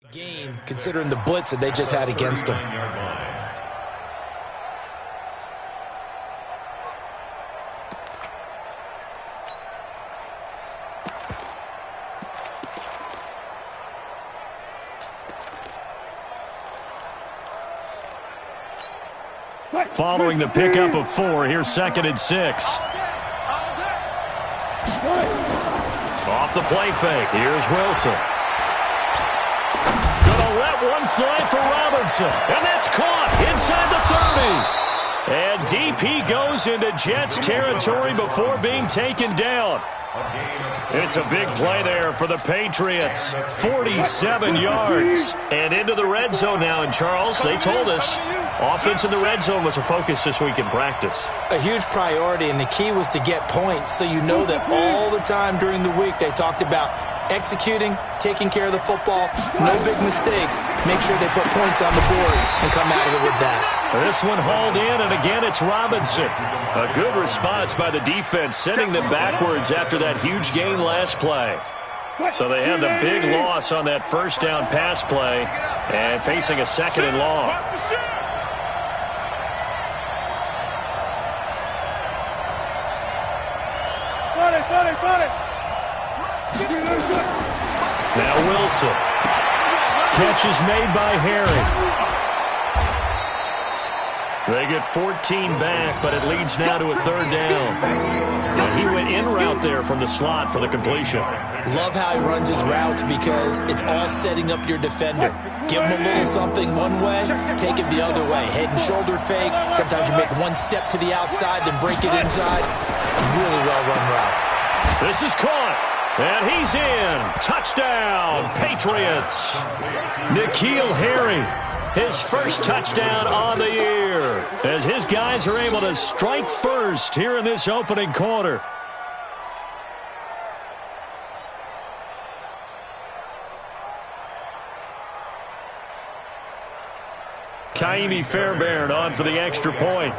Gain, considering the blitz that they just had against them. Following the pickup of 4, here's 2nd and 6. Off the play fake, here's Wilson. Gonna let one fly for Robinson, and that's caught inside the 30. And DP goes into Jets territory before being taken down. It's a big play there for the Patriots. 47 yards. And into the red zone now. And, Charles, they told us offense in the red zone was a focus this week in practice. A huge priority, and the key was to get points. So you know that all the time during the week they talked about executing, taking care of the football, no big mistakes. Make sure they put points on the board and come out of it with that. This one hauled in, and again it's Robinson. A good response by the defense, sending them backwards after that huge gain last play. So they had the big loss on that first down pass play and facing a 2nd and long. Now Wilson. Catch is made by Harry. They get 14 back, but it leads now to a 3rd down. He went in route there from the slot for the completion. Love how he runs his routes because it's all setting up your defender. Give him a little something one way, take it the other way. Head and shoulder fake. Sometimes you make one step to the outside, then break it inside. Really well-run route. This is caught. And he's in. Touchdown, Patriots. N'Keal Harry, his first touchdown on the year, as his guys are able to strike first here in this opening quarter. Kaimi Fairbairn on for the extra point.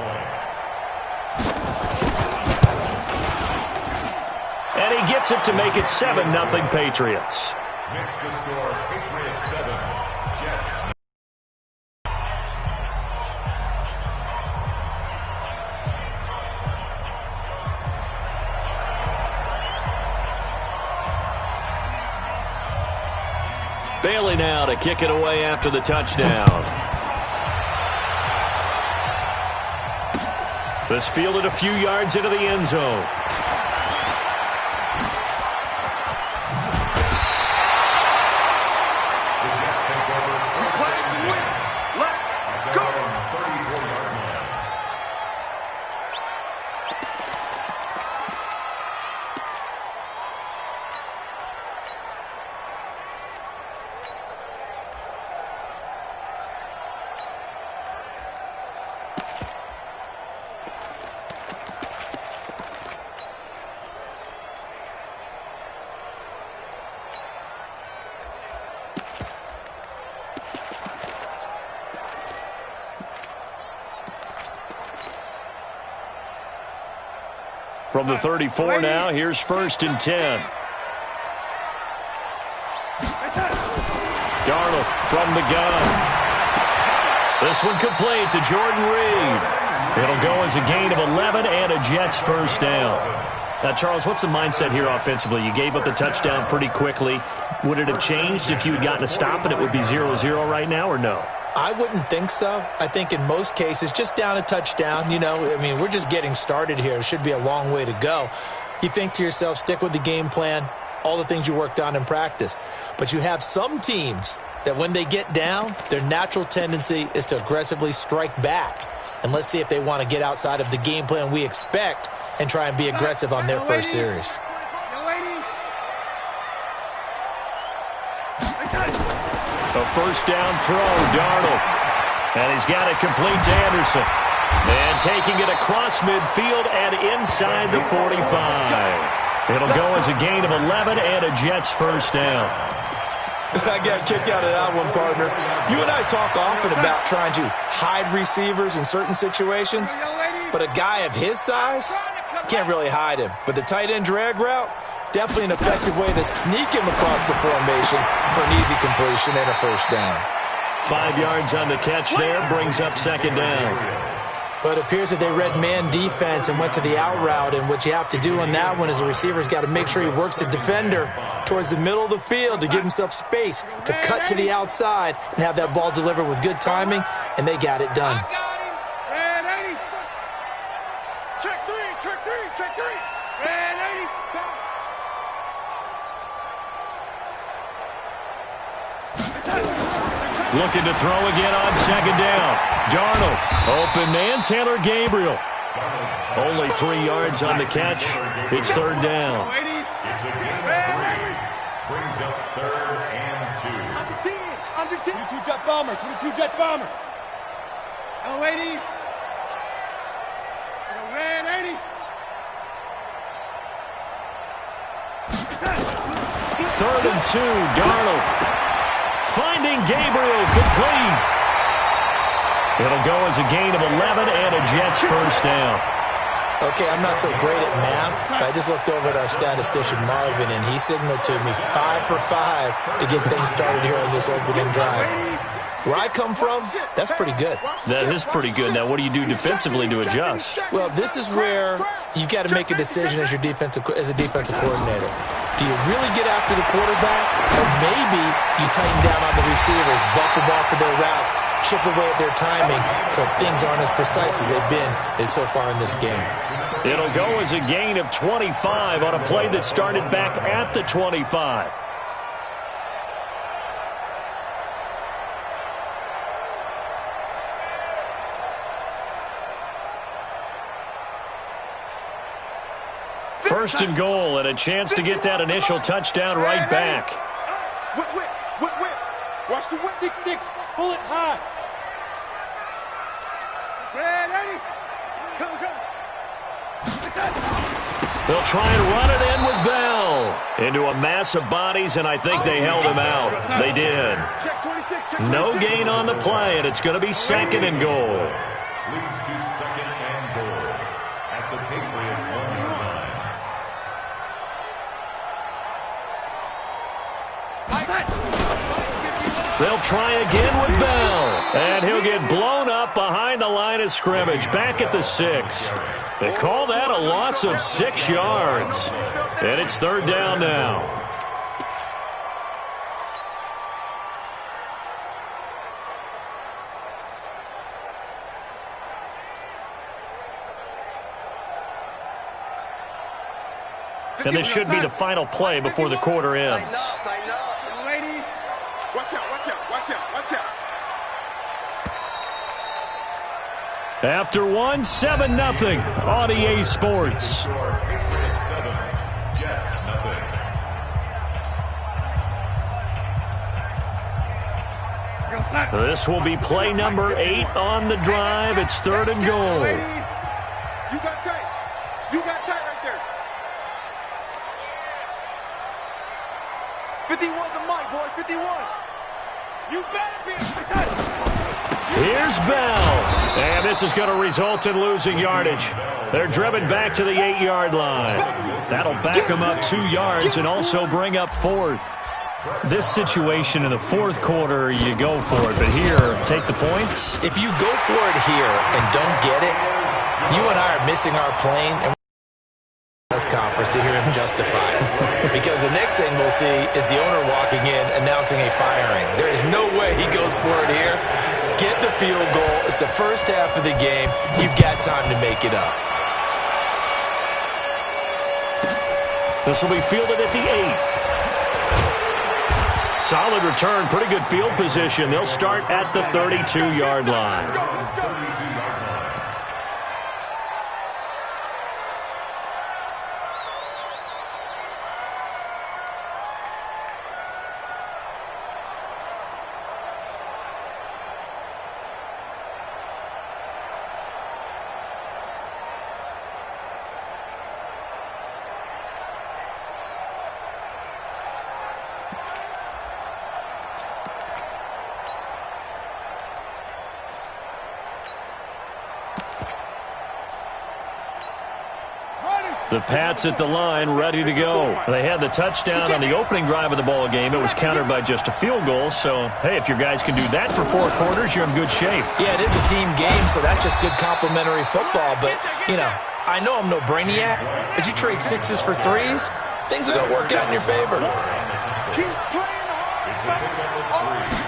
And he gets it to make it 7-0 Patriots. Next to score, Patriots 7, Jets. Bailey now to kick it away after the touchdown. This fielded a few yards into the end zone. From the 34 now, here's 1st and 10. Darnold from the gun. This one complete to Jordan Reed. It'll go as a gain of 11 and a Jets first down. Now, Charles, what's the mindset here offensively? You gave up the touchdown pretty quickly. Would it have changed if you had gotten a stop and it would be 0-0 right now, or no? I wouldn't think so. I think in most cases, just down a touchdown, we're just getting started here. It should be a long way to go. You think to yourself, stick with the game plan, all the things you worked on in practice. But you have some teams that when they get down, their natural tendency is to aggressively strike back. And let's see if they want to get outside of the game plan we expect and try and be aggressive on their first series. A first down throw, Darnold. And he's got it complete to Anderson. And taking it across midfield and inside the 45. It'll go as a gain of 11 and a Jets first down. I got kicked out of that one, partner. You and I talk often about trying to hide receivers in certain situations, but a guy of his size can't really hide him. But the tight end drag route, Definitely an effective way to sneak him across the formation for an easy completion and a first down. 5 yards on the catch there, brings up second down. But it appears that they read man defense and went to the out route, and what you have to do on that one is the receiver's got to make sure he works the defender towards the middle of the field to give himself space to cut to the outside and have that ball delivered with good timing, and they got it done. Looking to throw again on second down. Darnold, open man, Taylor Gabriel. Only 3 yards on the catch. It's third down. It's a game brings up third and 2. Under 10. 22 jet bomber. 22 jet bomber. L80. Red 80. Third and 2, Darnold. Finding Gabriel, complete. It'll go as a gain of 11 and a Jets first down. Okay, I'm not so great at math, but I just looked over at our statistician, Marvin, and he signaled to me 5 for 5 to get things started here on this opening drive. Where I come from, that's pretty good. That is pretty good. Now, what do you do defensively to adjust? Well, this is where you've got to make a decision as a defensive coordinator. Do you really get after the quarterback, or maybe you tighten down on the receivers, buck them off of their routes, chip away at their timing, so things aren't as precise as they've been so far in this game? It'll go as a gain of 25 on a play that started back at the 25. First and goal, and a chance to get that initial touchdown right back. Whip. Watch the whip. 6-6. Pull it high. Red 80. Come. They'll try and run it in with Bell. Into a mass of bodies, and I think they held him out. They did. Check 26. No gain on the play, and it's going to be second and goal. Leads to second and goal at the Patriots 1-yard line. They'll try again with Bell. And he'll get blown up behind the line of scrimmage, back at the 6. They call that a loss of 6 yards. And it's third down now. And this should be the final play before the quarter ends. Watch out. After 1, 7-0 on EA Sports. Patriots 7, Jets 0. This will be play number 8 on the drive. It's third and goal. You got tight right there. 51 the mic, boy. 51. You better be. Here's Bell. And this is going to result in losing yardage. They're driven back to the 8-yard line. That'll back them up 2 yards and also bring up fourth. This situation in the fourth quarter, you go for it. But here, take the points. If you go for it here and don't get it, you and I are missing our plane and press conference to hear him justify it. Because the next thing we'll see is the owner walking in announcing a firing. There is no way he goes for it here. Get the field goal. It's the first half of the game. You've got time to make it up. This will be fielded at the 8. Solid return, pretty good field position. They'll start at the 32-yard line. The Pats at the line, ready to go. They had the touchdown on the opening drive of the ball game. It was countered by just a field goal. So, hey, if your guys can do that for 4 quarters, you're in good shape. Yeah, it is a team game, so that's just good complimentary football. But, you know, I know I'm no brainiac, but you trade 6s for 3s, things are going to work out in your favor. Keep playing hard.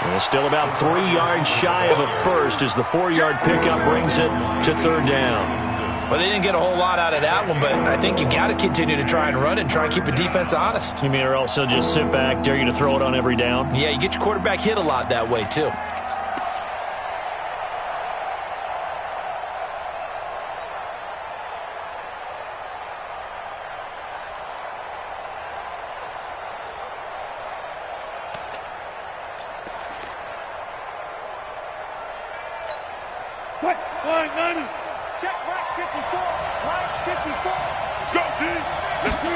And still about 3 yards shy of a first as the 4-yard pickup brings it to 3rd down. Well, they didn't get a whole lot out of that one, but I think you got to continue to try and run and try and keep the defense honest. You mean or else they'll just sit back, dare you to throw it on every down? Yeah, you get your quarterback hit a lot that way, too. Line 90. Check right 54. Right 54. Let's go, D. Let's go.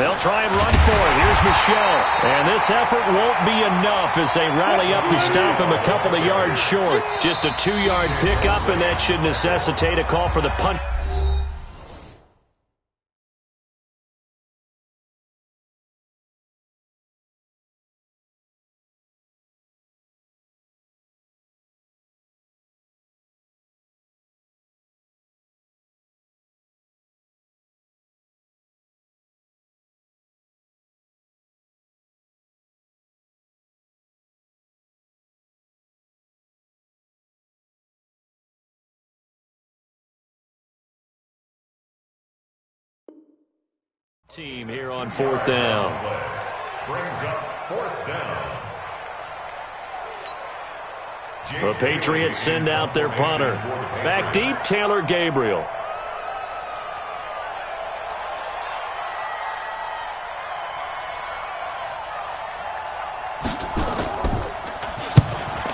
They'll try and run for it. Here's Michelle. And this effort won't be enough as they rally up to stop him a couple of yards short. Just a 2-yard pickup, and that should necessitate a call for the punt. Team here on 4th down. Brings up 4th down. The Patriots send out their punter. Back deep, Taylor Gabriel.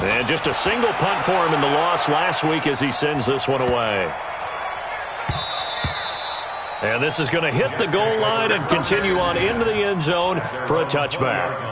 And just a single punt for him in the loss last week as he sends this one away. And this is going to hit the goal line and continue on into the end zone for a touchback.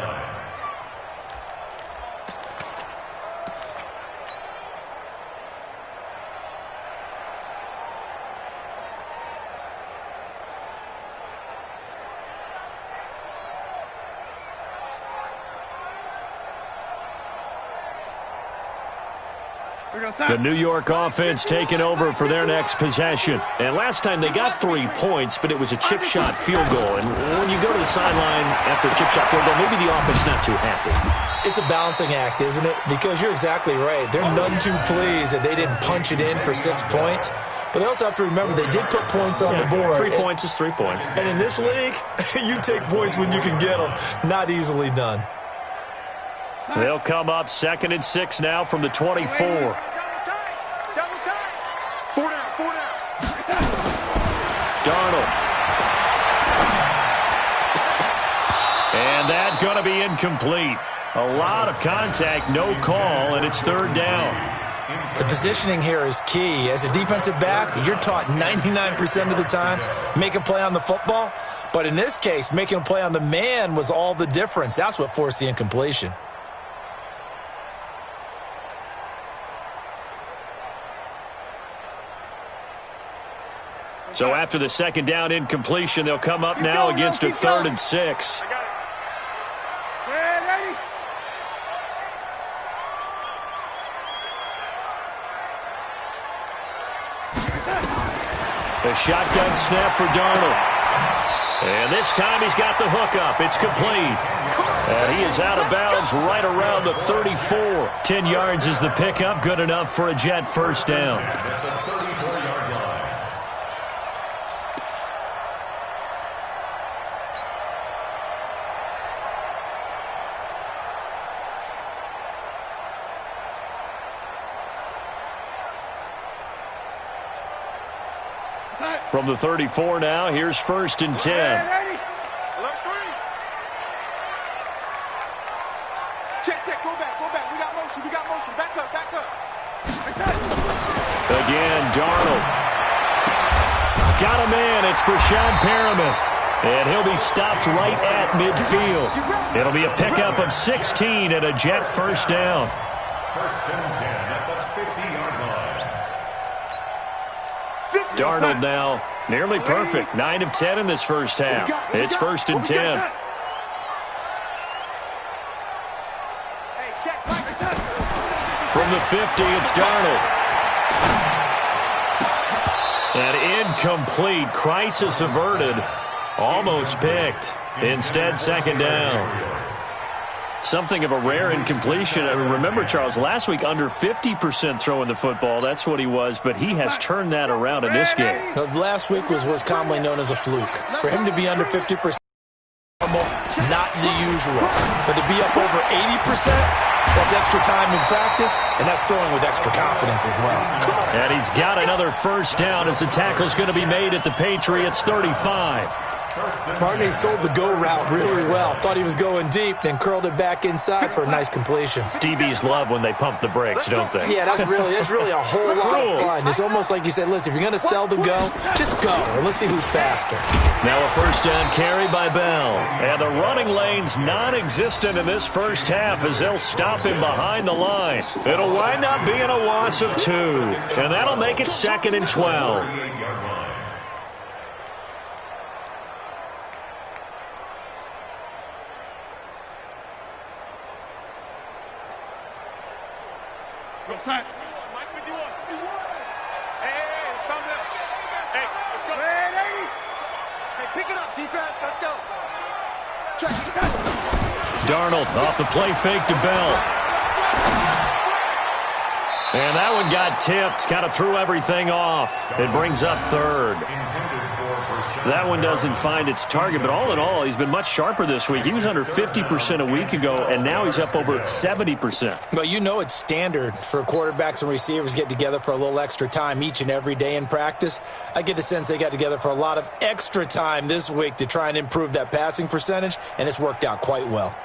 The New York offense taking over for their next possession. And last time they got 3 points, but it was a chip shot field goal. And when you go to the sideline after a chip shot field goal, maybe the offense not too happy. It's a balancing act, isn't it? Because you're exactly right. They're none too pleased that they didn't punch it in for 6 points. But they also have to remember they did put points on the board. 3 points is 3 points. And in this league, you take points when you can get them. Not easily done. They'll come up 2nd and 6 now from the 24. Darnold. And that going to be incomplete. A lot of contact, no call, and it's 3rd down. The positioning here is key. As a defensive back, you're taught 99% of the time, make a play on the football. But in this case, making a play on the man was all the difference. That's what forced the incompletion. So after the 2nd down incompletion, they'll come up now against a 3rd and 6. A shotgun snap for Darnold. And this time he's got the hook up. It's complete. And he is out of bounds right around the 34. 10 yards is the pickup. Good enough for a Jet first down. From the 34 now, here's 1st and 10. Check, go back. We got motion. Back up. Again, Darnold. Got a man, it's Brashad Perriman. And he'll be stopped right at midfield. It'll be a pickup of 16 and a Jet first down. First and 10 at the 50-yard line. Darnold now nearly perfect. 9 of 10 in this first half. It's first and 10. From the 50, it's Darnold. An incomplete, crisis averted, almost picked. Instead, second down. Something of a rare incompletion. I remember, Charles, last week under 50% throwing the football. That's what he was, but he has turned that around in this game. Last week was commonly known as a fluke. For him to be under 50%, not the usual. But to be up over 80%, that's extra time in practice, and that's throwing with extra confidence as well. And he's got another first down as the tackle's going to be made at the Patriots 35. Barney sold the go route really well. Thought he was going deep, then curled it back inside for a nice completion. DBs love when they pump the brakes, don't they? Yeah, that's really a whole lot of fun. It's almost like you said, listen, if you're going to sell the go, just go, and let's see who's faster. Now a first down carry by Bell. And the running lane's non-existent in this first half as they'll stop him behind the line. It'll wind up being a loss of 2, and that'll make it second and 12. Mike 51. Hey, it's time to. Hey, let's go. Hey, pick it up, defense. Let's go. Check. Darnold off the play fake to Bell. And that one got tipped. Kind of threw everything off. It brings up third. That one doesn't find its target, but all in all, he's been much sharper this week. He was under 50% a week ago, and now he's up over 70%. Well, you know it's standard for quarterbacks and receivers get together for a little extra time each and every day in practice. I get the sense they got together for a lot of extra time this week to try and improve that passing percentage, and it's worked out quite well.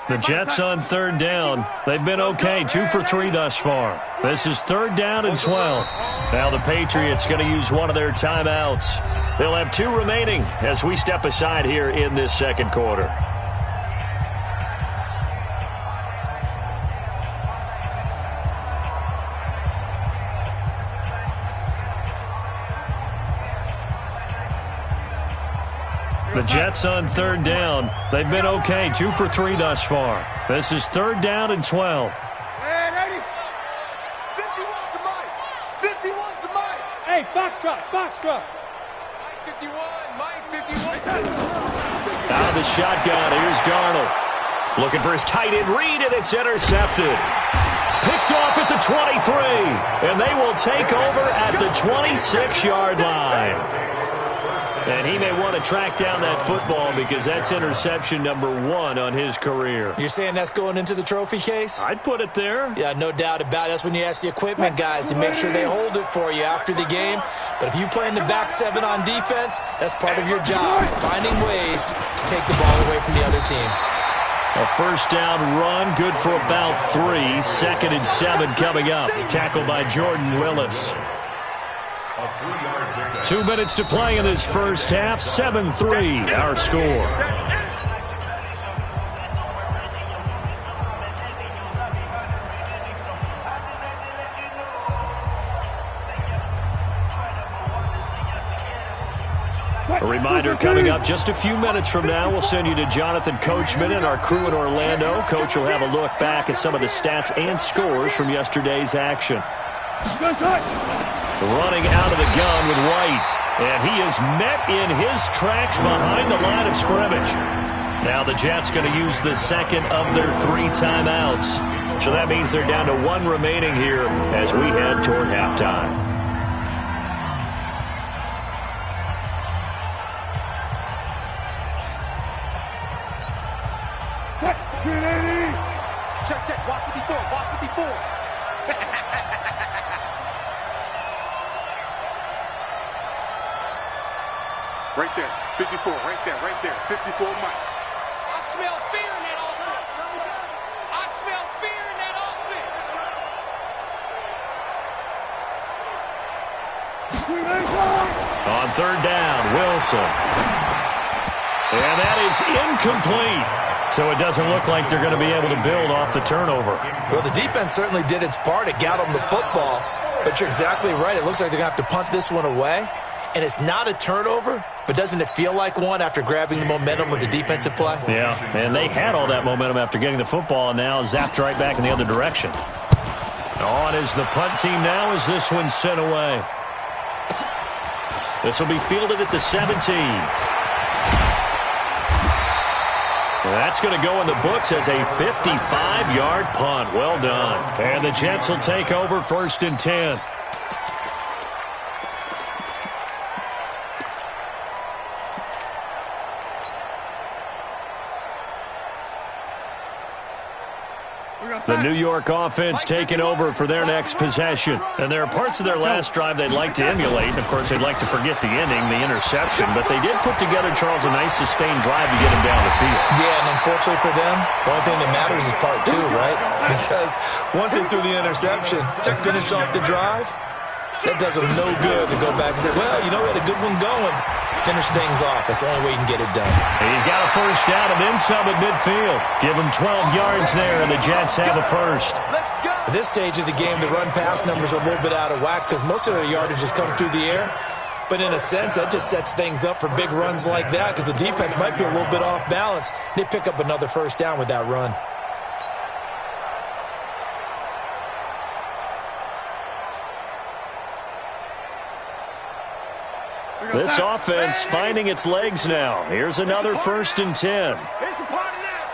The Jets on third down. They've been okay, 2 for 3 thus far. This is third down and 12. Now the Patriots going to use one of their timeouts. They'll have 2 remaining as we step aside here in this second quarter. The Jets on third down. They've been okay, 2 for 3 thus far. This is third down and 12. Hey, 51 to Mike. 51 to Mike. Hey, Foxtrot. Mike 51. Mike 51. Out of the shotgun, here's Darnold. Looking for his tight end read, and it's intercepted. Picked off at the 23, and they will take over at the 26-yard line. And he may want to track down that football because that's interception number 1 on his career. You're saying that's going into the trophy case? I'd put it there. Yeah, no doubt about it. That's when you ask the equipment guys to make sure they hold it for you after the game. But if you play in the back 7 on defense, that's part of your job, finding ways to take the ball away from the other team. A first down run, good for about 3. Second and 7 coming up. Tackled by Jordan Willis. 2 minutes to play in this first half. 7-3, our score. A reminder coming up just a few minutes from now, we'll send you to Jonathan Coachman and our crew in Orlando. Coach will have a look back at some of the stats and scores from yesterday's action. Running out of the gun with White. And he is met in his tracks behind the line of scrimmage. Now the Jets going to use the second of their 3 timeouts. So that means they're down to 1 remaining here as we head toward halftime. Check. Walk 54. Right there. 54. Right there. 54 Mike. I smell fear in that offense. I smell fear in that offense. On third down, Wilson. And that is incomplete. So it doesn't look like they're going to be able to build off the turnover. Well, the defense certainly did its part. It got them the football. But you're exactly right. It looks like they're going to have to punt this one away. And it's not a turnover, but doesn't it feel like one after grabbing the momentum with the defensive play? Yeah, and they had all that momentum after getting the football and now zapped right back in the other direction. On is the punt team now as this one's sent away. This will be fielded at the 17. That's going to go in the books as a 55-yard punt. Well done. And the Jets will take over 1st and 10. The New York offense taking over for their next possession. And there are parts of their last drive they'd like to emulate. And, of course, they'd like to forget the ending, the interception. But they did put together, Charles, a nice sustained drive to get him down the field. Yeah, and unfortunately for them, the only thing that matters is part 2, right? Because once they threw the interception and finished off the drive, that does them no good to go back and say, well, you know, we had a good one going. Finish things off. That's the only way you can get it done. He's got a first down and then some at midfield. Give him 12 yards there, and the Jets have a first. At this stage of the game, the run-pass numbers are a little bit out of whack because most of their yardage has come through the air. But in a sense, that just sets things up for big runs like that because the defense might be a little bit off balance. They pick up another first down with that run. This offense finding its legs now. Here's another 1st and 10. Here's the party now.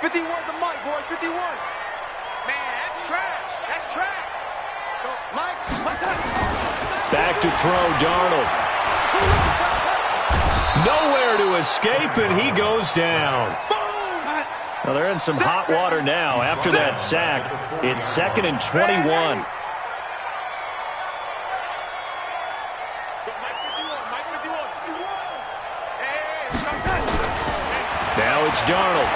51 to Mike, boy. 51. Man, that's trash. That's trash. Go, Mike. Back to throw, Darnold. Nowhere to escape, and he goes down. Now they're in some hot water now. After that sack, it's 2nd and 21. Now it's Darnold.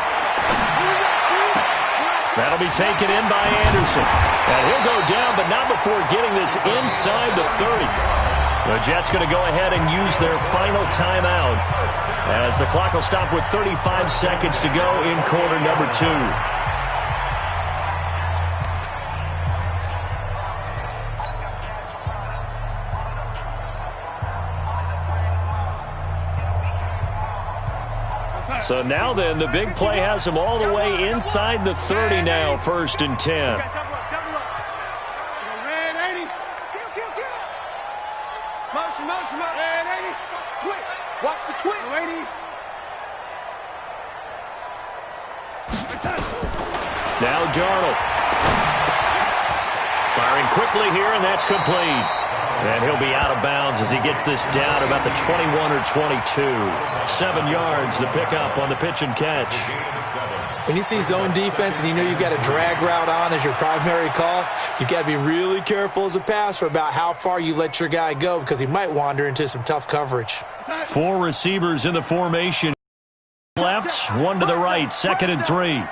That'll be taken in by Anderson. And he'll go down, but not before getting this inside the 30. The Jets going to go ahead and use their final timeout as the clock will stop with 35 seconds to go in quarter number 2. So now then, the big play has him all the way inside the 30 now, 1st and 10. Motion, motion, motion. Twit. Watch the twit. Now Darnold. Firing quickly here, and that's complete. And he'll be out of bounds as he gets this down about the 21 or 22. 7 yards, the pickup on the pitch and catch. When you see zone defense and you know you've got a drag route on as your primary call, you've got to be really careful as a passer about how far you let your guy go because he might wander into some tough coverage. 4 receivers in the formation. Left, 1 to the right, 2nd and 3.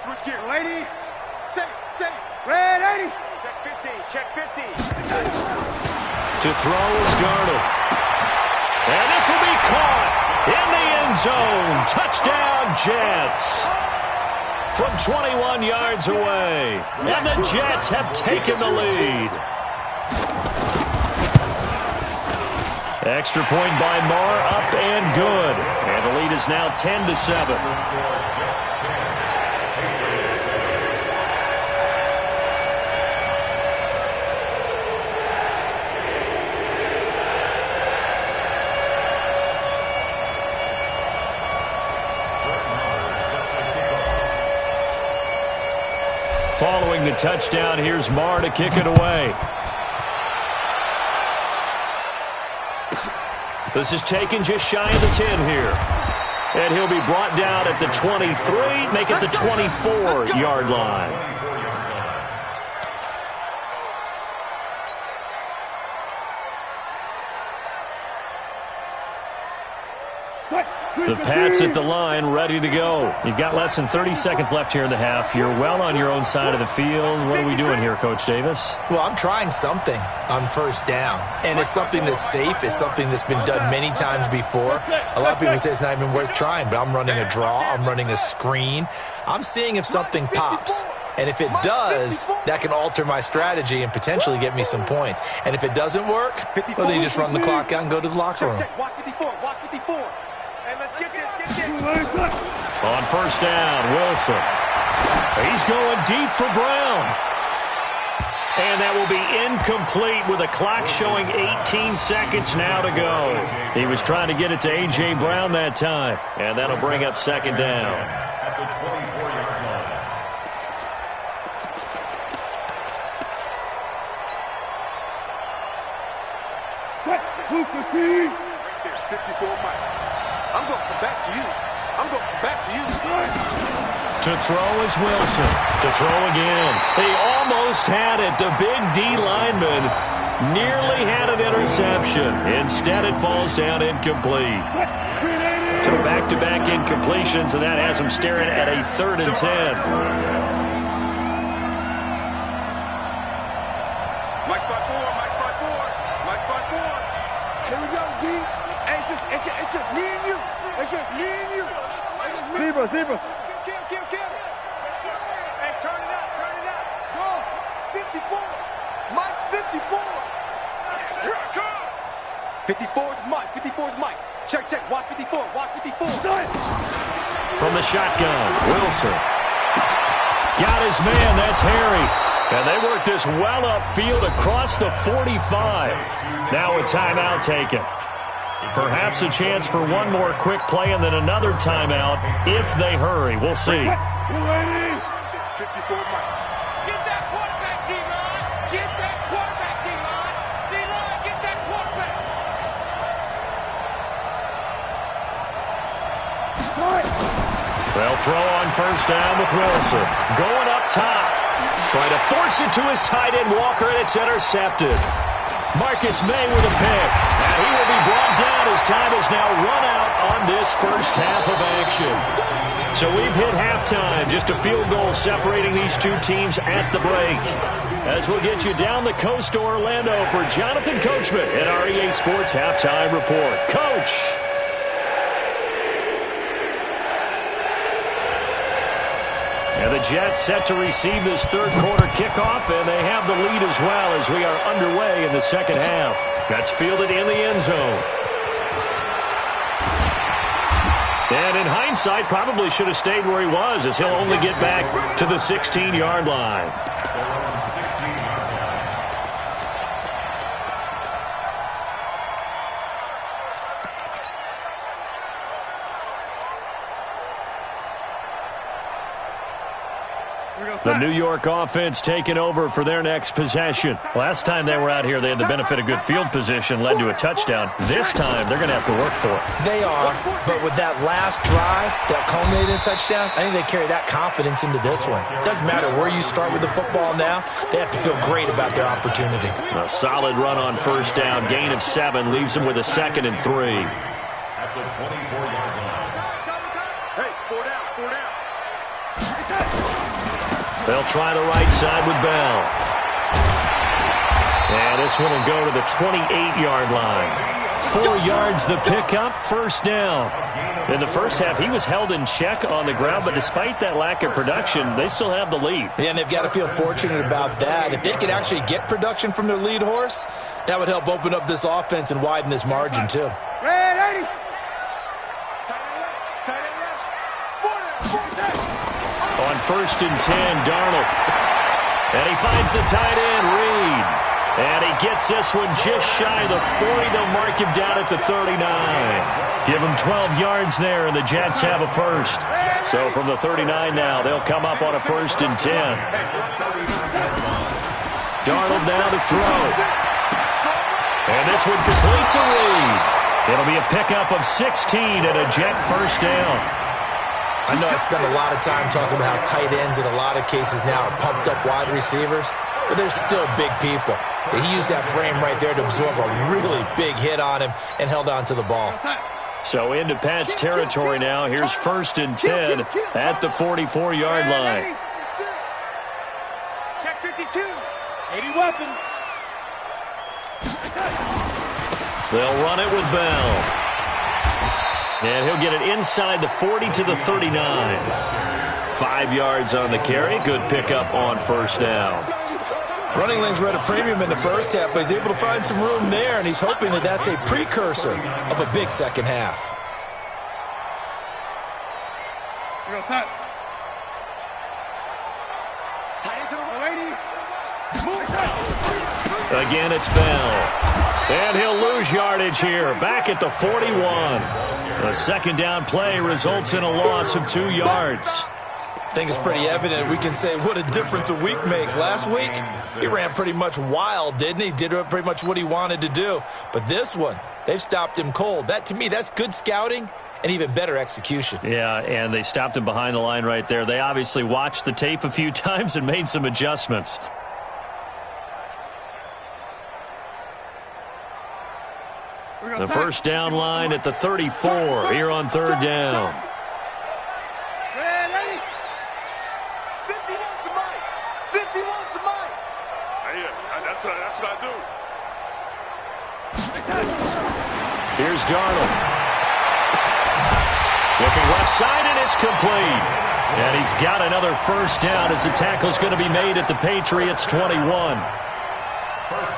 Switch gear, lady. Set. Red 80. Check 50. To throw is Darnold. And this will be caught in the end zone. Touchdown, Jets. From 21 yards away. And the Jets have taken the lead. Extra point by Marr, up and good. And the lead is now 10-7. Following the touchdown, here's Marr to kick it away. This is taken just shy of the 10 here. And he'll be brought down at the 23, make it the 24-yard line. The Pats at the line, ready to go. You've got less than 30 seconds left here in the half. You're well on your own side of the field. What are we doing here, Coach Davis? Well, I'm trying something on first down, and it's something that's safe. It's something that's been done many times before. A lot of people say it's not even worth trying, but I'm running a draw. I'm running a screen. I'm seeing if something pops. And if it does, that can alter my strategy and potentially get me some points. And if it doesn't work, well, then you just run the clock out and go to the locker room. Watch 54. Watch 54. Hey, let's get this. Get this. On first down, Wilson. He's going deep for Brown. And that will be incomplete with a clock showing 18 seconds now to go. He was trying to get it to A.J. Brown that time. And that'll bring up second down. At the 24-yard line. Right there, 54 Mike. I'm going to come back to you. I'm going to come back to you. To throw is Wilson. To throw again. He almost had it. The big D lineman nearly had an interception. Instead, it falls down incomplete. So back-to-back incompletions, and that has him staring at a 3rd and 10. Mike 5-4. Mike 5-4. Mike 5-4. Here we go, D. Hey, it's just me and you. It's just me and you. It's just me. Zebra. Kill. Hey, turn it up. Go. 54. Mike 54. Here I come. 54 is Mike. Check. Watch 54. From the shotgun, Wilson. Got his man. That's Harry. And they work this well upfield across the 45. Now a timeout taken. Perhaps a chance for one more quick play and then another timeout if they hurry. We'll see. 54 Mike. Get that quarterback, D-Line. Get that quarterback, D-Line. D-Line, get that quarterback. They'll throw on first down with Wilson. Going up top. Trying to force it to his tight end, Walker, and it's intercepted. Marcus May with a pick. And he will be brought down as time is now run out on this first half of action. So we've hit halftime. Just a field goal separating these two teams at the break. As we'll get you down the coast to Orlando for Jonathan Coachman at our EA Sports Halftime Report. Coach! And the Jets set to receive this third quarter kickoff, and they have the lead as well as we are underway in the second half. That's fielded in the end zone. And in hindsight, probably should have stayed where he was, as he'll only get back to the 16-yard line. The New York offense taking over for their next possession. Last time they were out here, they had the benefit of good field position, led to a touchdown. This time, they're going to have to work for it. They are, but with that last drive that culminated in a touchdown, I think they carry that confidence into this one. It doesn't matter where you start with the football now. They have to feel great about their opportunity. A solid run on first down. Gain of 7 leaves them with a 2nd and 3. At the 24-yard line. Hey, 4 down. They'll try the right side with Bell. And this one will go to the 28-yard line. 4 yards the pickup, first down. In the first half, he was held in check on the ground, but despite that lack of production, they still have the lead. Yeah, and they've got to feel fortunate about that. If they could actually get production from their lead horse, that would help open up this offense and widen this margin, too. Red 80. Tight end left. 4 On first and 10, Darnold. And he finds the tight end, Reed. And he gets this one just shy of the 40. They'll mark him down at the 39. Give him 12 yards there, and the Jets have a first. So from the 39 now, they'll come up on a first and 10. Darnold now to throw. And this one complete to Reed. It'll be a pickup of 16 and a Jet first down. I know I spend a lot of time talking about how tight ends in a lot of cases now are pumped up wide receivers, but they're still big people. He used that frame right there to absorb a really big hit on him and held on to the ball. So into Pat's territory now. Here's 1st and 10 at the 44-yard line. Check 52. 80 weapon. They'll run it with Bell. And he'll get it inside the 40 to the 39. 5 yards on the carry. Good pickup on 1st down. Running lanes were at a premium in the first half, but he's able to find some room there, and he's hoping that that's a precursor of a big second half. Here goes Sutton. Again, it's Bell. And he'll lose yardage here. Back at the 41. A 2nd down play results in a loss of 2 yards. I think it's pretty evident. We can say what a difference a week makes. Last week, he ran pretty much wild, didn't he? Did pretty much what he wanted to do. But this one, they've stopped him cold. That, to me, that's good scouting and even better execution. Yeah, and they stopped him behind the line right there. They obviously watched the tape a few times and made some adjustments. The 1st down line at the 34 here on 3rd down. That's what I do. Here's Darnold. Looking left side, and it's complete. And he's got another 1st down as the tackle's going to be made at the Patriots' 21.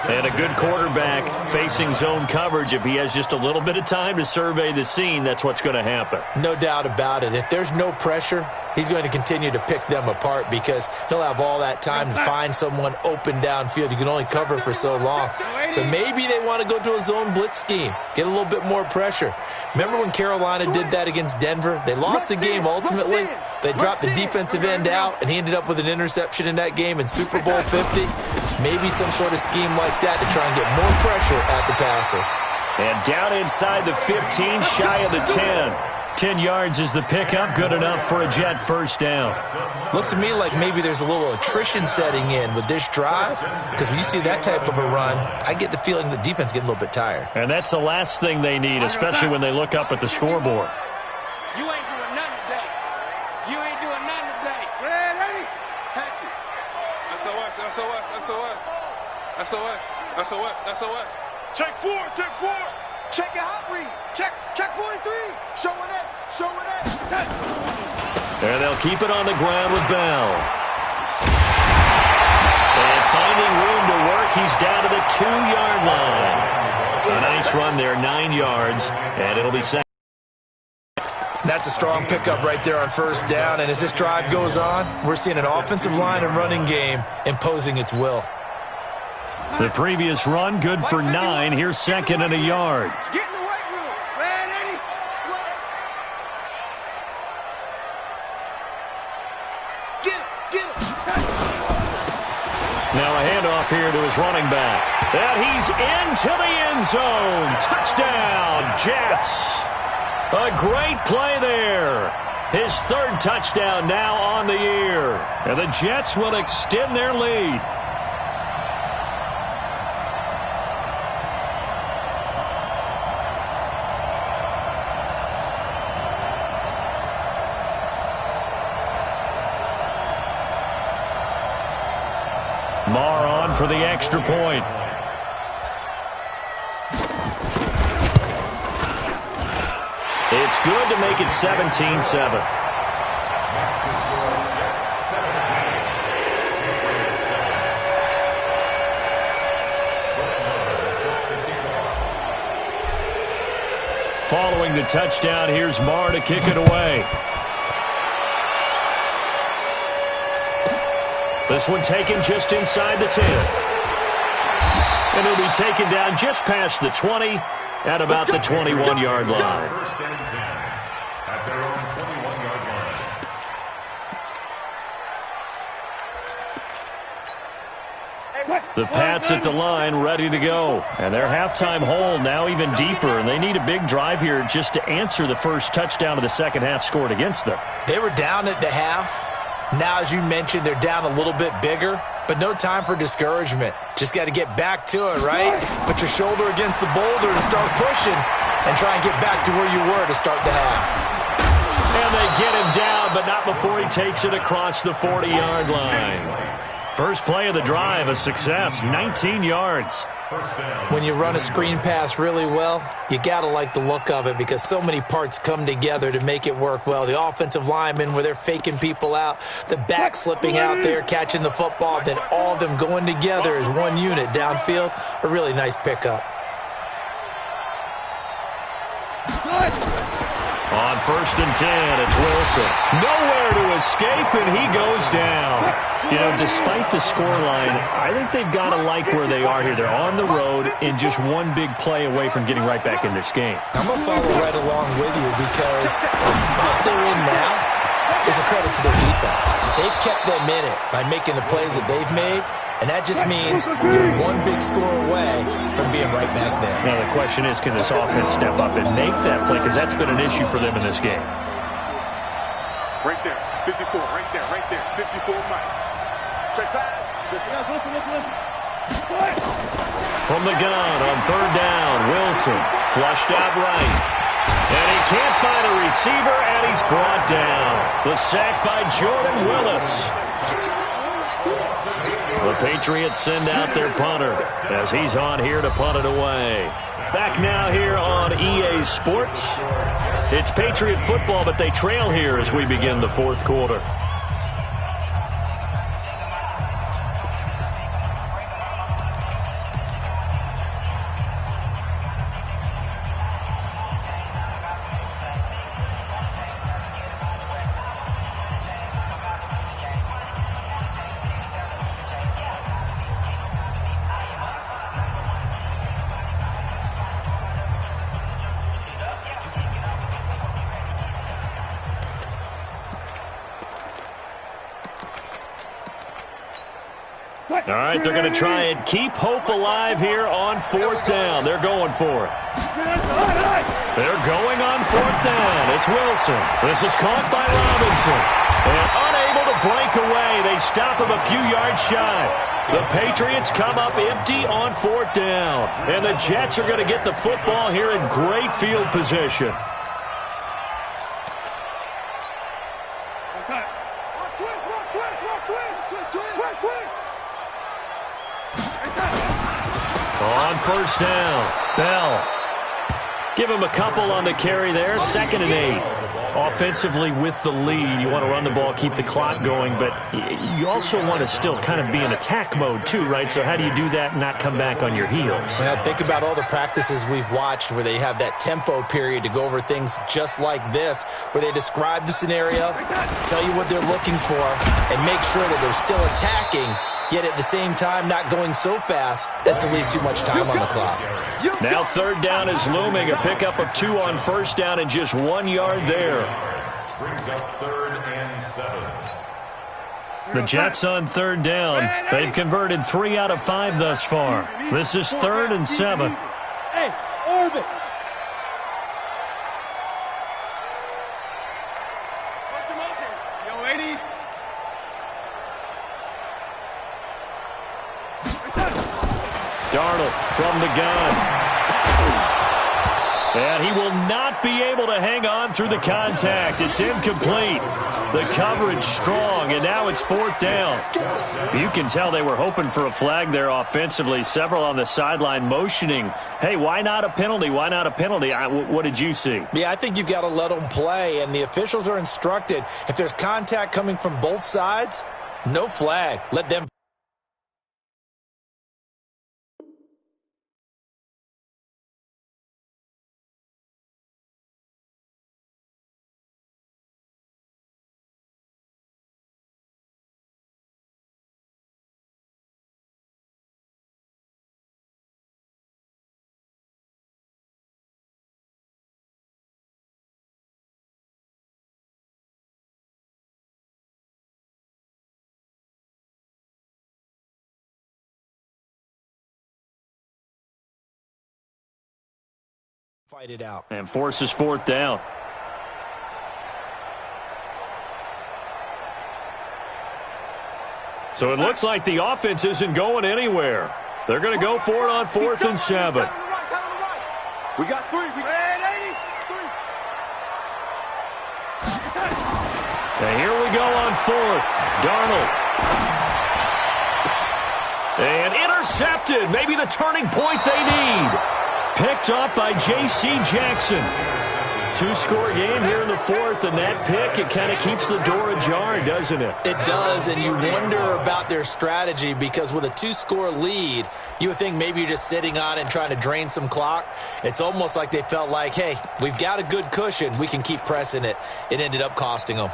And a good quarterback facing zone coverage. If he has just a little bit of time to survey the scene, that's what's going to happen. No doubt about it. If there's no pressure, he's going to continue to pick them apart because he'll have all that time to find someone open downfield. You can only cover for so long. So maybe they want to go to a zone blitz scheme, get a little bit more pressure. Remember when Carolina did that against Denver? They lost the game ultimately. They dropped the defensive end out, and he ended up with an interception in that game in Super Bowl 50. Maybe some sort of scheme like that to try and get more pressure at the passer. And down inside the 15, shy of the 10. 10 yards is the pickup, good enough for a Jet 1st down. Looks to me like maybe there's a little attrition setting in with this drive, because when you see that type of a run, I get the feeling the defense getting a little bit tired. And that's the last thing they need, especially when they look up at the scoreboard. You ain't doing nothing today. You ain't doing nothing today. Ready? Patch it. SOS, SOS, SOS. SOS, SOS, SOS. Check 4, check 4. Check your hot read. Check 43. Showing it, showing it. And they'll keep it on the ground with Bell. And finding room to work, he's down to the 2-yard line. A nice run there, 9 yards, and it'll be second. That's a strong pickup right there on 1st down, and as this drive goes on, we're seeing an offensive line and running game imposing its will. The previous run, good for 9. Here's 2nd and a yard. Get in the weight room. Ready? Slide. Get him. Now a handoff here to his running back. And he's into the end zone. Touchdown, Jets. A great play there. His 3rd touchdown now on the year. And the Jets will extend their lead. Marr on for the extra point. It's good to make it 17-7. Following the touchdown, here's Marr to kick it away. This one taken just inside the 10. And it'll be taken down just past the 20 at about the 21-yard line. 1st and 10 at their own 21-yard line. The Pats at the line ready to go. And their halftime hole now even deeper. And they need a big drive here just to answer the first touchdown of the second half scored against them. They were down at the half. Now, as you mentioned, they're down a little bit bigger, but no time for discouragement. Just got to get back to it, right? Put your shoulder against the boulder and start pushing. and try and get back to where you were to start the half. And they get him down, but not before he takes it across the 40-yard line. First play of the drive, a success, 19 yards. When you run a screen pass really well, you got to like the look of it because so many parts come together to make it work well. The offensive linemen, where they're faking people out, the back slipping out there, catching the football, then all of them going together as one unit downfield, a really nice pickup. On 1st and 10, it's Wilson. Nowhere to escape, and he goes down. You know, despite the scoreline, I think they've got to like where they are here. They're on the road and just one big play away from getting right back in this game. I'm going to follow right along with you because the spot they're in now is a credit to their defense. They've kept them in it by making the plays that they've made, and that just means you're one big score away from being right back there. Now the question is, can this offense step up and make that play? Because that's been an issue for them in this game. Right there, 54, right there, 54, Mike. Check pass. From the gun on 3rd down, Wilson flushed out right. And he can't find a receiver, and he's brought down. The sack by Jordan Willis. The Patriots send out their punter as he's on here to punt it away. Back now here on EA Sports. It's Patriot football, but they trail here as we begin the 4th quarter. All right, they're going to try and keep hope alive here on 4th down. They're going for it. They're going on 4th down. It's Wilson. This is caught by Robinson. And unable to break away. They stop him a few yards shy. The Patriots come up empty on 4th down. And the Jets are going to get the football here in great field position. On 1st down, Bell. Give him a couple on the carry there. 2nd and 8. Offensively with the lead, you want to run the ball, keep the clock going, but you also want to still kind of be in attack mode too, right? So how do you do that and not come back on your heels? Well, think about all the practices we've watched where they have that tempo period to go over things just like this, where they describe the scenario, tell you what they're looking for, and make sure that they're still attacking, yet at the same time not going so fast as to leave too much time on the clock. Now 3rd down is looming. A pickup of 2 on 1st down and just 1 yard there. Brings up 3rd and 7. The Jets on 3rd down. They've converted 3 out of 5 thus far. This is 3rd and 7. Hey, orbit. Yo, lady. Darnold from the gun. And he will not be able to hang on through the contact. It's incomplete. The coverage strong, and now it's 4th down. You can tell they were hoping for a flag there offensively. Several on the sideline motioning, hey, why not a penalty? Why not a penalty? What did you see? Yeah, I think you've got to let them play, and the officials are instructed, if there's contact coming from both sides, no flag. Let them. Fight it out. And forces 4th down. So it looks like the offense isn't going anywhere. They're going to go for it on 4th and 7. We got 3. And here we go on fourth. Darnold. And intercepted. Maybe the turning point they need. Picked up by J.C. Jackson. Two-score game here in the fourth, and that pick, it kind of keeps the door ajar, doesn't it? It does, and you wonder about their strategy because with a two-score lead, you would think maybe you're just sitting on it and trying to drain some clock. It's almost like they felt like, hey, we've got a good cushion. We can keep pressing it. It ended up costing them.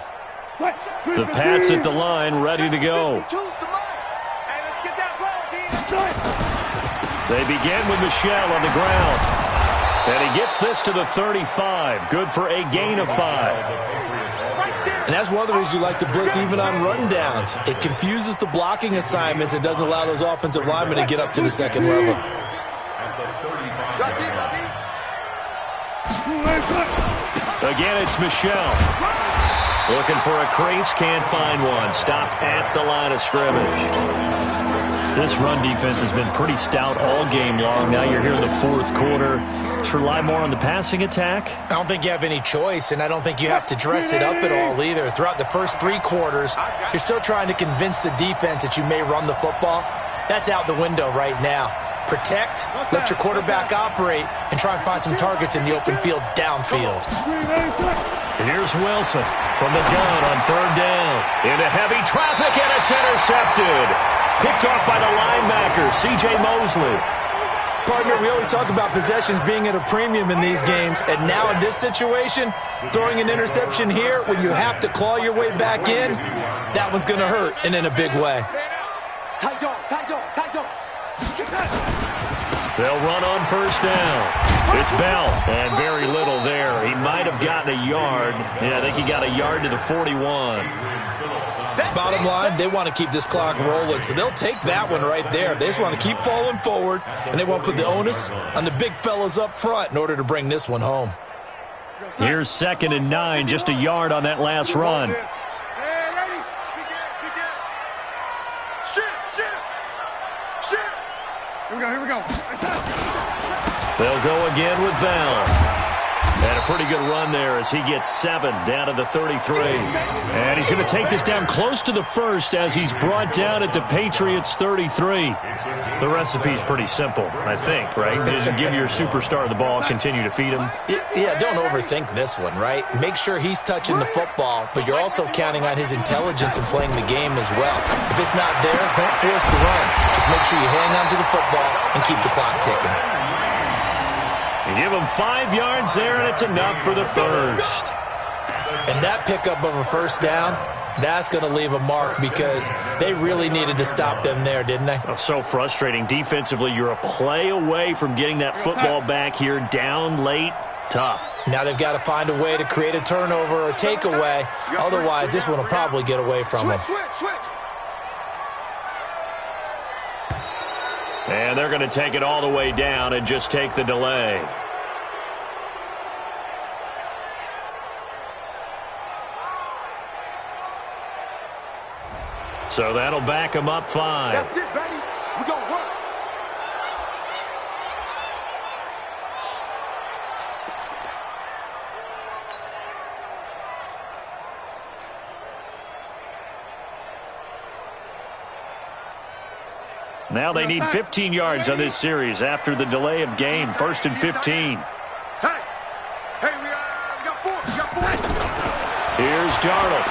The Pats at the line, ready to go. They begin with Michel on the ground. And he gets this to the 35. Good for a gain of 5. And that's one of the reasons you like to blitz even on rundowns. It confuses the blocking assignments. It doesn't allow those offensive linemen to get up to the second level. Again, it's Michel. Looking for a crease, can't find one. Stopped at the line of scrimmage. This run defense has been pretty stout all game long. Now you're here in the fourth quarter. Let's rely more on the passing attack. I don't think you have any choice, and I don't think you have to dress it up at all either. Throughout the first 3 quarters, you're still trying to convince the defense that you may run the football. That's out the window right now. Protect, let your quarterback operate, and try and find some targets in the open field downfield. And here's Wilson from the gun on third down. Into heavy traffic, and it's intercepted. Picked off by the linebacker, C.J. Mosley. Partner, we always talk about possessions being at a premium in these games, and now in this situation, throwing an interception here when you have to claw your way back in, that one's going to hurt, and in a big way. Tight dog, tight dog, tight dog. They'll run on first down. It's Bell, and very little there. He might have gotten a yard. Yeah, I think he got a yard to the 41. Bottom line, they want to keep this clock rolling, so they'll take that one right there. They just want to keep falling forward, and they want to put the onus on the big fellas up front in order to bring this one home. Here's 2nd and 9, just a yard on that last run. Here we go. They'll go again with Bell. And a pretty good run there as he gets 7 down to the 33. And he's going to take this down close to the first as he's brought down at the Patriots 33. The recipe's pretty simple, I think, right? Just give your superstar the ball, continue to feed him. Yeah, don't overthink this one, right? Make sure he's touching the football, but you're also counting on his intelligence and playing the game as well. If it's not there, don't force the run. Just make sure you hang on to the football and keep the clock ticking. You give him 5 yards there, and it's enough for the first. And that pickup of a first down, that's going to leave a mark because they really needed to stop them there, didn't they? Oh, so frustrating. Defensively, you're a play away from getting that football back here down late. Tough. Now they've got to find a way to create a turnover or a takeaway. Otherwise, this one will probably get away from them. And they're going to take it all the way down and just take the delay. So that'll back them up 5. That's it, baby. We're going to work. Now they need 15 yards on this series after the delay of game. 1st and 15. Hey, we got 4. Here's Darnold.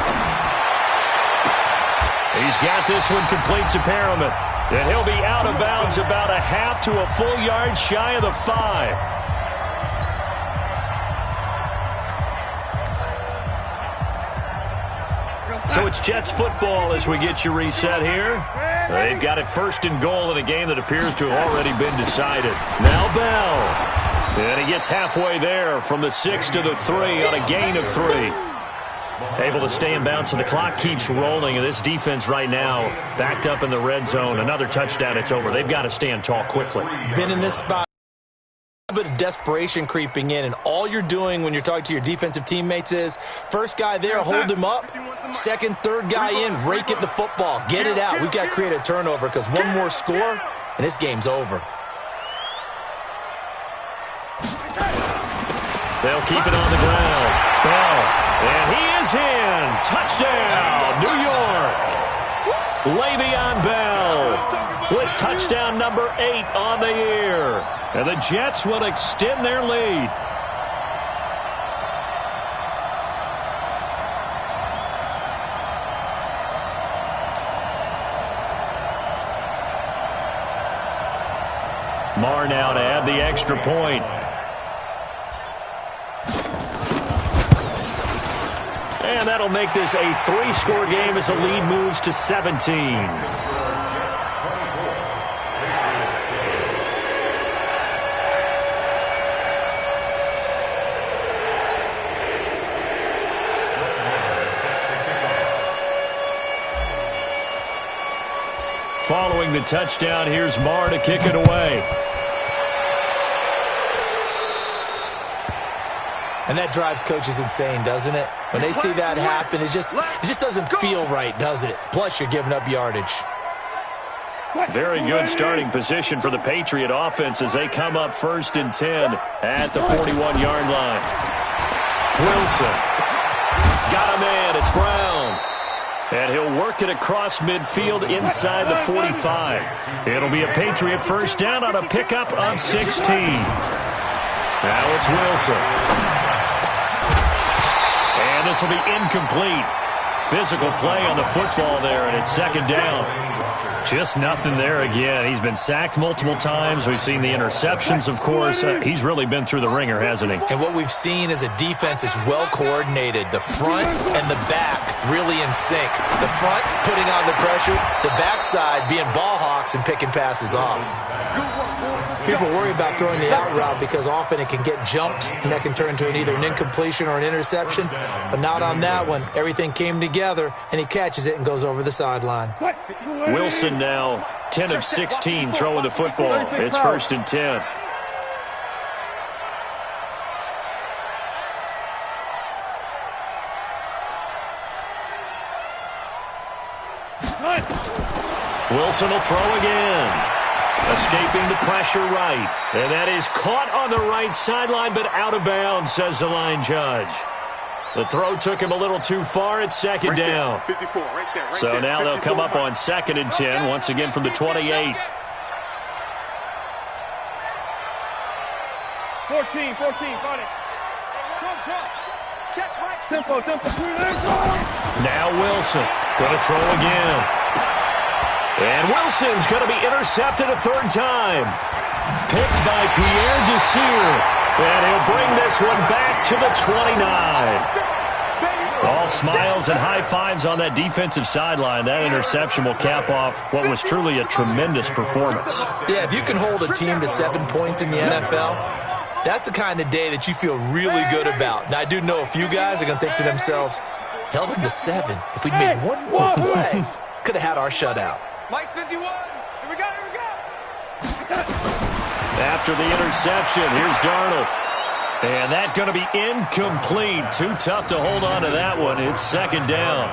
He's got this one complete to Perriman. And he'll be out of bounds about a half to a full yard shy of the 5. So it's Jets football as we get you reset here. They've got it 1st and goal in a game that appears to have already been decided. Now Bell. And he gets halfway there from the 6 to the 3 on a gain of 3. Able to stay in bounds, so the clock keeps rolling. And this defense right now backed up in the red zone. Another touchdown, it's over. They've got to stand tall quickly. Been in this spot. A bit of desperation creeping in, and all you're doing when you're talking to your defensive teammates is first guy there, hold him up. Second, third guy in, rake at the football. Get it out. We've got to create a turnover because one more score, and this game's over. They'll keep it on the ground. Bell, and he is in. Touchdown, New York. Le'Veon Bell with touchdown number 8 on the year. And the Jets will extend their lead. Marr now to add the extra point. And that'll make this a 3-score game as the lead moves to 17. Following the touchdown, here's Marr to kick it away. And that drives coaches insane, doesn't it? When they see that happen, it just doesn't feel right, does it? Plus, you're giving up yardage. Very good starting position for the Patriot offense as they come up 1st and 10 at the 41-yard line. Wilson. Got a man. It's Brown. And he'll work it across midfield inside the 45. It'll be a Patriot first down on a pickup of 16. Now it's Wilson. And this will be incomplete. Physical play on the football there, and it's 2nd down. Just nothing there again. He's been sacked multiple times. We've seen the interceptions, of course. He's really been through the ringer, hasn't he? And what we've seen is a defense is well coordinated. The front and the back really in sync. The front putting on the pressure, the backside being ball hawks and picking passes off. People worry about throwing the out route because often it can get jumped and that can turn into either an incompletion or an interception. But not on that one. Everything came together and he catches it and goes over the sideline. Wilson now 10 of 16 throwing the football. It's 1st and 10. Wilson will throw again. Escaping the pressure right. And that is caught on the right sideline, but out of bounds, says the line judge. The throw took him a little too far. It's 2nd down. So now they'll come up on 2nd and 10, once again from the 28. 14, got it. Tempo. Now Wilson going to throw again. And Wilson's going to be intercepted a 3rd time. Picked by Pierre Desir. And he'll bring this one back to the 29. All smiles and high fives on that defensive sideline. That interception will cap off what was truly a tremendous performance. Yeah, if you can hold a team to 7 points in the NFL, that's the kind of day that you feel really good about. Now, I do know a few guys are going to think to themselves, held them to 7. If we'd made one more play, could have had our shutout. Mike 51. Here we go. After the interception, here's Darnold. And that's going to be incomplete. Too tough to hold on to that one. It's 2nd down.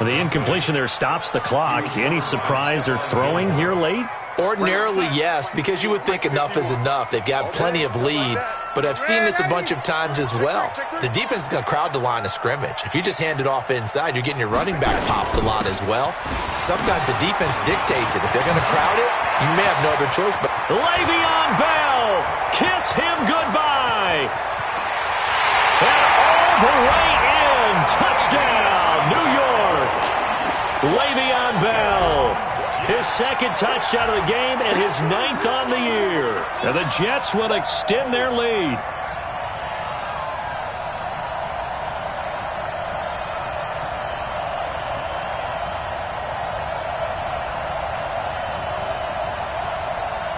The incompletion there stops the clock. Any surprise they're throwing here late? Ordinarily, yes, because you would think enough is enough. They've got plenty of lead, but I've seen this a bunch of times as well. The defense is going to crowd the line of scrimmage. If you just hand it off inside, you're getting your running back popped a lot as well. Sometimes the defense dictates it. If they're going to crowd it, you may have no other choice. But Le'Veon Bell, kiss him goodbye. And all the way in, touchdown, New York. Le'Veon Bell. His 2nd touchdown of the game and his 9th on the year. And the Jets will extend their lead.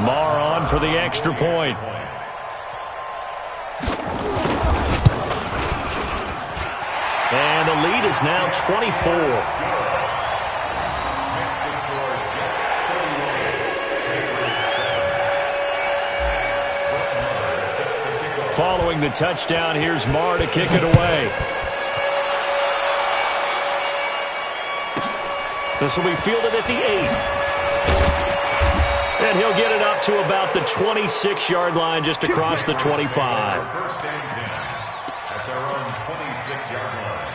Marr on for the extra point. And the lead is now 24. Following the touchdown, here's Marr to kick it away. This will be fielded at the 8. And he'll get it up to about the 26-yard line, just across the 25. That's our own 26. 6-yard line.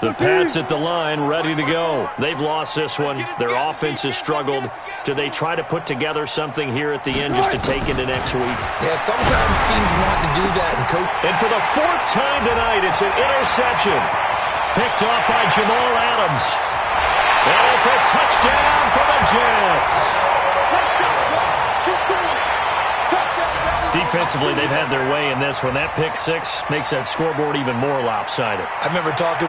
The Pats at the line, ready to go. They've lost this one. Their offense has struggled. Do they try to put together something here at the end just to take into next week? Yeah, sometimes teams want to do that. And for the 4th time tonight, it's an interception. Picked off by Jamal Adams. And it's a touchdown for the Jets. Defensively, they've had their way in this one. That pick six makes that scoreboard even more lopsided. I remember talking.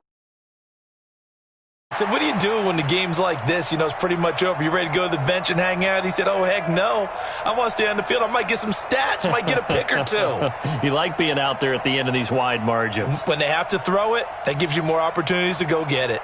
I said, what do you do when the game's like this? You know, it's pretty much over. You ready to go to the bench and hang out? He said, oh, heck no. I want to stay on the field. I might get some stats. I might get a pick or two. You like being out there at the end of these wide margins. When they have to throw it, that gives you more opportunities to go get it.